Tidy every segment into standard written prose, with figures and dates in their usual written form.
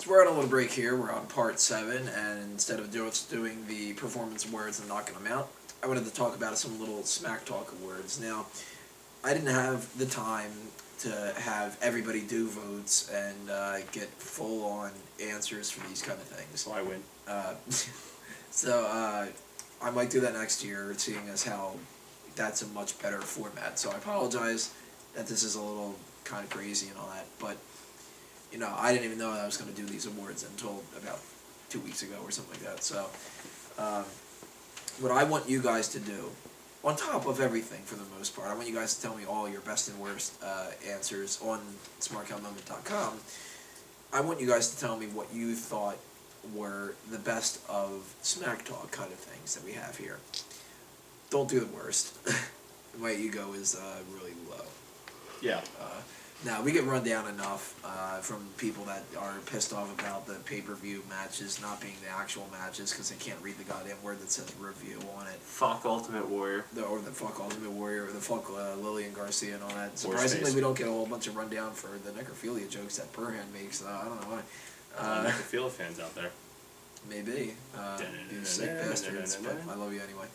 So we're on a little break here. We're on part 7, and instead of just doing the performance awards and knocking them out, I wanted to talk about some little smack talk awards. Now, I didn't have the time to have everybody do votes and get full-on answers for these kind of things. So I win. I might do that next year, seeing as how that's a much better format. So I apologize that this is a little kind of crazy and all that, but you know, I didn't even know I was going to do these awards until about 2 weeks ago or something like that. So, what I want you guys to do, on top of everything for the most part, I want you guys to tell me all your best and worst answers on smarkoutmoment.com. I want you guys to tell me what you thought were the best of smack talk kind of things that we have here. Don't do the worst. My ego is really low. Yeah. Now, we get run down enough from people that are pissed off about the pay-per-view matches not being the actual matches because they can't read the goddamn word that says review on it. Fuck Ultimate Warrior. Or the fuck Ultimate Warrior, or the fuck Lillian Garcia and all that. Surprisingly, we don't get a whole bunch of rundown for the necrophilia jokes that Burhan makes. I don't know why. Necrophilia fans out there. Maybe. You sick bastards, but I love you anyway.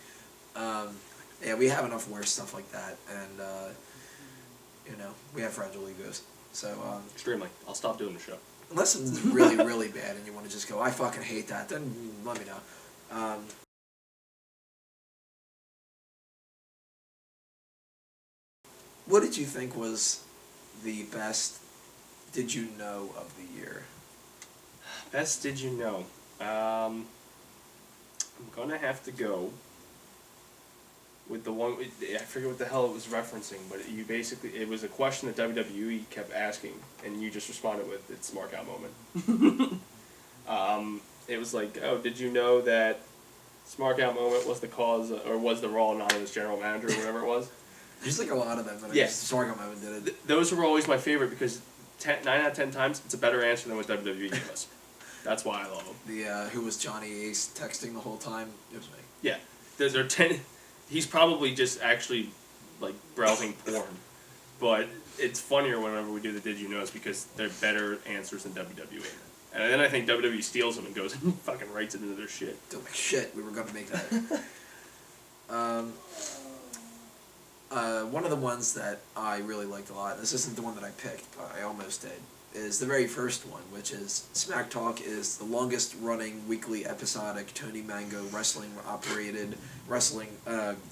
Yeah, we have enough worse stuff like that, and you know, we have fragile egos. So extremely. I'll stop doing the show. Unless it's really, really bad and you want to just go, I fucking hate that, then let me know. What did you think was the best Did You Know of the year? Best Did You Know? I'm gonna have to go with the one, I forget what the hell it was referencing, but it was a question that WWE kept asking, and you just responded with, it's Smark Out Moment. It was like, oh, did you know that Smark Out Moment was the cause, or was the Raw Anonymous general manager, or whatever it was? There's like a lot of them, but yes. Smark Out Moment did it. Those were always my favorite, because 9 out of 10 times, it's a better answer than what WWE gave us. That's why I love them. Who was Johnny Ace texting the whole time? It was me. Yeah. There are 10... He's probably just actually, like, browsing porn. But it's funnier whenever we do the Did You Knows because they're better answers than WWE. And then I think WWE steals them and goes and fucking writes it into their shit. Don't make shit. We were going to make that. One of the ones that I really liked a lot, this isn't the one that I picked, but I almost did, is the very first one, which is Smack Talk is the longest running weekly episodic Tony Mango wrestling operated wrestling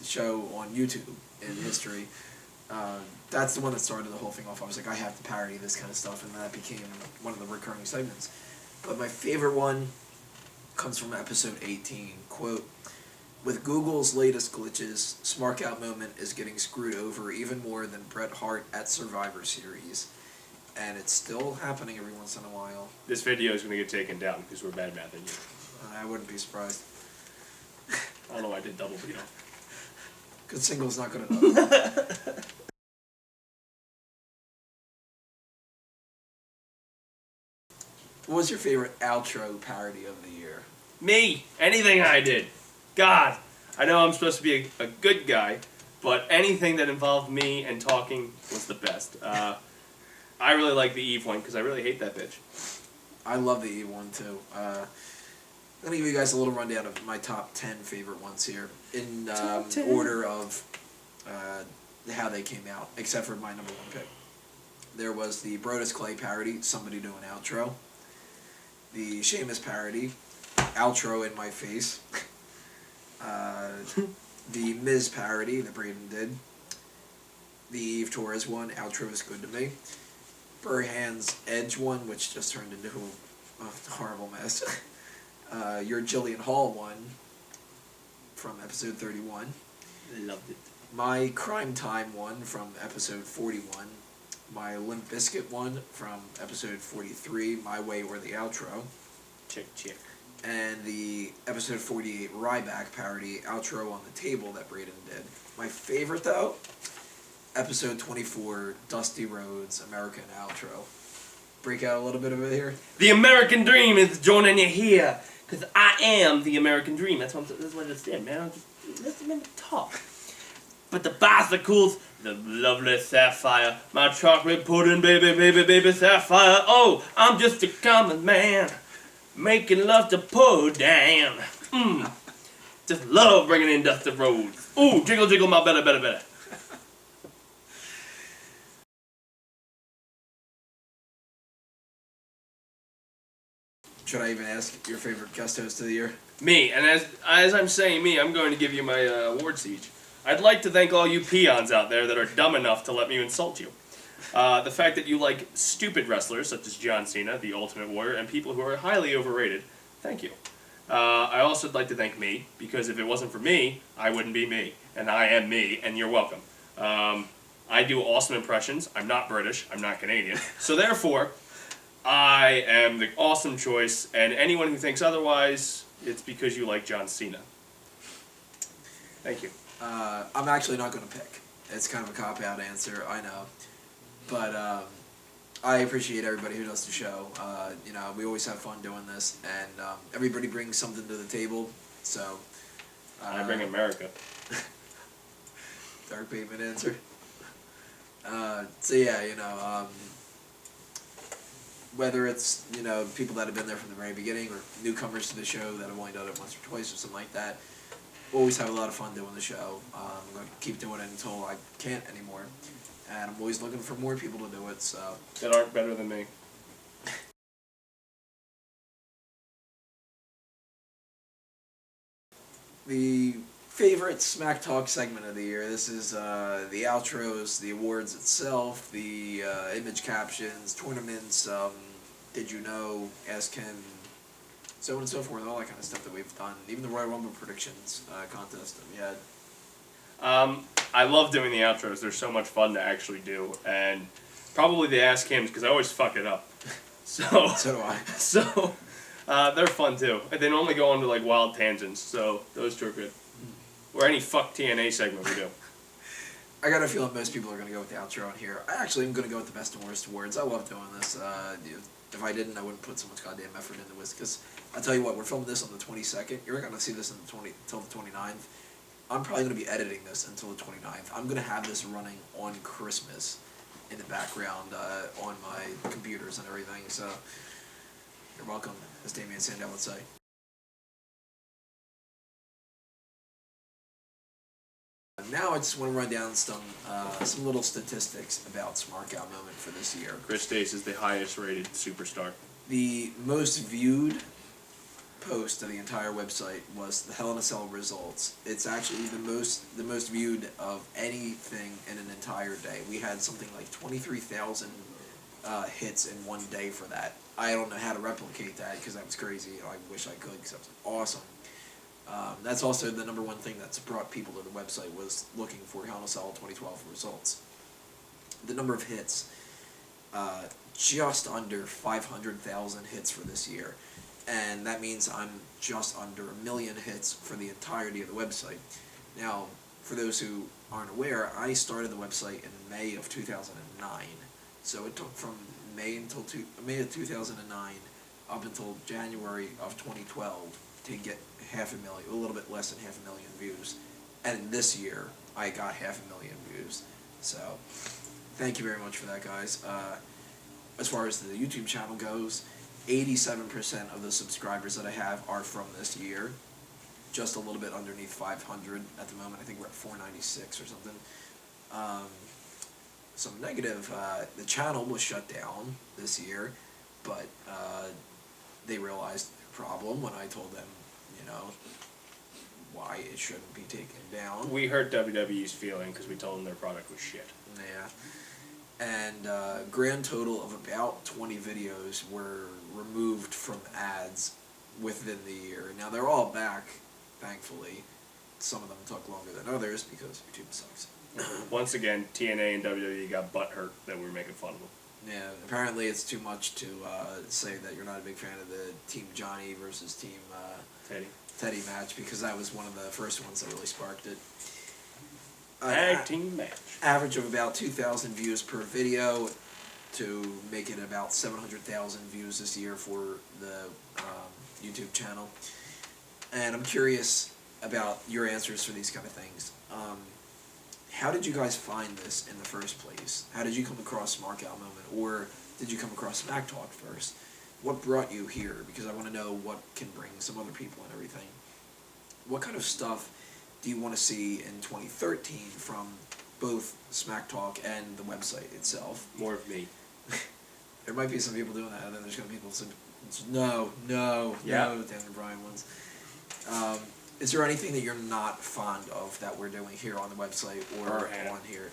show on YouTube in history. That's the one that started the whole thing off. I was like, I have to parody this kind of stuff, and that became one of the recurring segments. But my favorite one comes from episode 18. Quote, with Google's latest glitches, Smark Out Moment is getting screwed over even more than Bret Hart at Survivor Series. And it's still happening every once in a while. This video is going to get taken down because we're bad mathing you. I wouldn't be surprised. I don't know why I did double beat on. Good single's not good enough. What was your favorite outro parody of the year? Me! Anything I did. God! I know I'm supposed to be a good guy, but anything that involved me and talking was the best. I really like the Eve one because I really hate that bitch. I love the Eve one too. I'm going to give you guys a little rundown of my top 10 favorite ones here in order of how they came out, except for my number 1 pick. There was the Brodus Clay parody, Somebody Do an Outro. The Sheamus parody, Outro in My Face. The Miz parody that Braeden did. The Eve Torres one, Outro is Good to Me. Burhan's Edge one, which just turned into a horrible mess. Your Jillian Hall one from episode 31. Loved it. My Crime Time one from episode 41. My Limp Bizkit one from episode 43, My Way or the Outro. Check. And the episode 48 Ryback parody, Outro on the Table that Braeden did. My favorite, though, episode 24, Dusty Rhodes, American Outro. Break out a little bit of it here. The American Dream is joining you here, because I am the American Dream. That's what I just did, man. Let's talk. But the bicycles, the lovely sapphire, my chocolate pudding, baby, baby, baby, sapphire. Oh, I'm just a common man, making love to pudding. Just love bringing in dusty roads. Ooh, jiggle, jiggle, my belly, belly, belly. Should I even ask your favorite guest host of the year? Me, and as I'm saying me, I'm going to give you my award speech. I'd like to thank all you peons out there that are dumb enough to let me insult you. The fact that you like stupid wrestlers such as John Cena, the Ultimate Warrior, and people who are highly overrated, thank you. I also would like to thank me, because if it wasn't for me, I wouldn't be me. And I am me, and you're welcome. I do awesome impressions. I'm not British. I'm not Canadian. So therefore, I am the awesome choice, and anyone who thinks otherwise, it's because you like John Cena. Thank you. I'm actually not going to pick. It's kind of a cop-out answer, I know. But I appreciate everybody who does the show. You know, we always have fun doing this, and everybody brings something to the table. So I bring America. Dark pavement answer. So yeah, you know, whether it's, you know, people that have been there from the very beginning or newcomers to the show that have only done it once or twice or something like that, we always have a lot of fun doing the show. I'm going to keep doing it until I can't anymore. And I'm always looking for more people to do it, so. That aren't better than me. The favorite Smack Talk segment of the year. This is the outros, the awards itself, the image captions, tournaments, did you know, ask him, so on and so forth, all that kind of stuff that we've done. Even the Royal Rumble predictions contest that we had. I love doing the outros. They're so much fun to actually do, and probably the Ask Hims because I always fuck it up. So So do I. So they're fun too. And they normally go on to like wild tangents, so those two are good. Or any fuck TNA segment we do. I got a feeling most people are going to go with the outro on here. I actually am going to go with the best and worst awards. I love doing this. If I didn't, I wouldn't put so much goddamn effort into this. Because I tell you what, we're filming this on the 22nd. You're not going to see this until the 29th. I'm probably going to be editing this until the 29th. I'm going to have this running on Christmas in the background on my computers and everything. So you're welcome, as Damian Sandow would say. Now I just want to run down some little statistics about Smark Out Moment for this year. Chris Dace is the highest rated superstar. The most viewed post of the entire website was the Hell in a Cell results. It's actually the most viewed of anything in an entire day. We had something like 23,000 hits in one day for that. I don't know how to replicate that because that was crazy. I wish I could because that was awesome. That's also the number one thing that's brought people to the website was looking for Hell in a Cell 2012 results. The number of hits, just under 500,000 hits for this year. And that means I'm just under 1 million hits for the entirety of the website. Now, for those who aren't aware, I started the website in May of 2009. So it took from May of 2009 up until January of 2012 to get 500,000, a little bit less than 500,000 views. And this year, I got 500,000 views. So, thank you very much for that, guys. As far as the YouTube channel goes, 87% of the subscribers that I have are from this year. Just a little bit underneath 500 at the moment. I think we're at 496 or something. Some negative, the channel was shut down this year, but they realized their problem when I told them, you know, why it shouldn't be taken down. We hurt WWE's feeling because we told them their product was shit. Yeah. And grand total of about 20 videos were removed from ads within the year. Now they're all back, thankfully. Some of them took longer than others because YouTube sucks. Once again, TNA and WWE got butthurt that we were making fun of them. Yeah, apparently it's too much to say that you're not a big fan of the Team Johnny versus Team Teddy match because that was one of the first ones that really sparked it. Tag team match. Average of about 2,000 views per video to make it about 700,000 views this year for the YouTube channel. And I'm curious about your answers for these kind of things. how did you guys find this in the first place? How did you come across Smark Out Moment, or did you come across Smack Talk first? What brought you here? Because I want to know what can bring some other people and everything. What kind of stuff do you want to see in 2013 from both Smack Talk and the website itself? More of me. There might be some people doing that, and then there's going to be people saying, no, damn the Brian ones. Is there anything that you're not fond of that we're doing here on the website or Burhan. on here?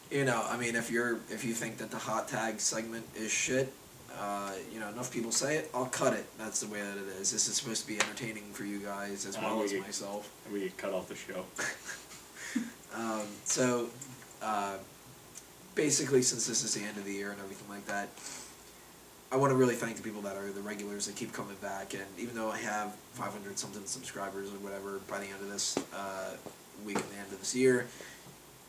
You know, I mean, if you think that the hot tag segment is shit, you know, enough people say it, I'll cut it. That's the way that it is. This is supposed to be entertaining for you guys as well as myself. And we get cut off the show. So, basically, since this is the end of the year and everything like that, I want to really thank the people that are the regulars that keep coming back. And even though I have 500 something subscribers or whatever by the end of this week and the end of this year,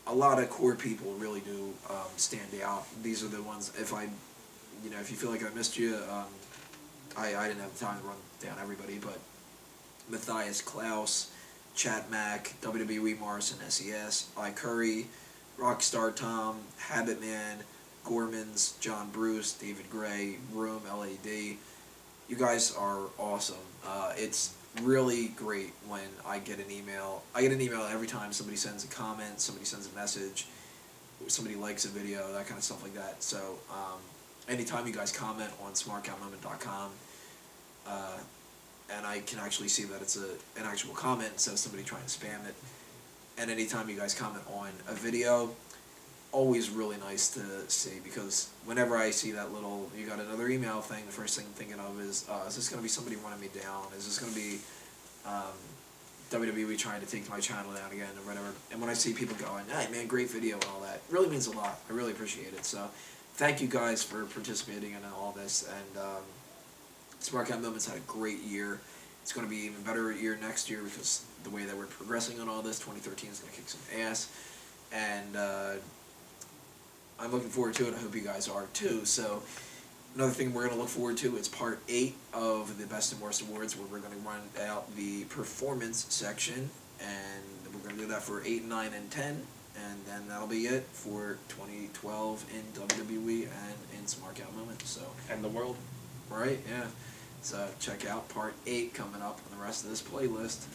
a lot of core people really do stand out. These are the ones, if you feel like I missed you, I didn't have the time to run down everybody, but Matthias Klaus, Chad Mack, WWE Morrison SES, I Curry, Rockstar Tom, Habit Man, Gormans, John Bruce, David Gray, Room, LAD. You guys are awesome. It's really great when I get an email. I get an email every time somebody sends a comment, somebody sends a message, somebody likes a video, that kind of stuff like that. So anytime you guys comment on smarkoutmoment.com, and I can actually see that it's an actual comment instead of somebody trying to spam it, and anytime you guys comment on a video, always really nice to see, because whenever I see that little, you got another email thing, the first thing I'm thinking of is this going to be somebody running me down? Is this going to be WWE trying to take my channel down again or whatever? And when I see people going, hey man, great video and all that, it really means a lot. I really appreciate it. So thank you guys for participating in all this, and Smark Out Moment's had a great year. It's going to be even better year next year, because the way that we're progressing on all this, 2013 is going to kick some ass. And I'm looking forward to it. I hope you guys are too. So another thing we're going to look forward to is part 8 of the Best and Worst Awards, where we're going to run out the performance section, and we're going to do that for 8, 9, and 10, and then that'll be it for 2012 in WWE and in Smark Out Moment. So, And the world. right, yeah. So check out part 8 coming up on the rest of this playlist.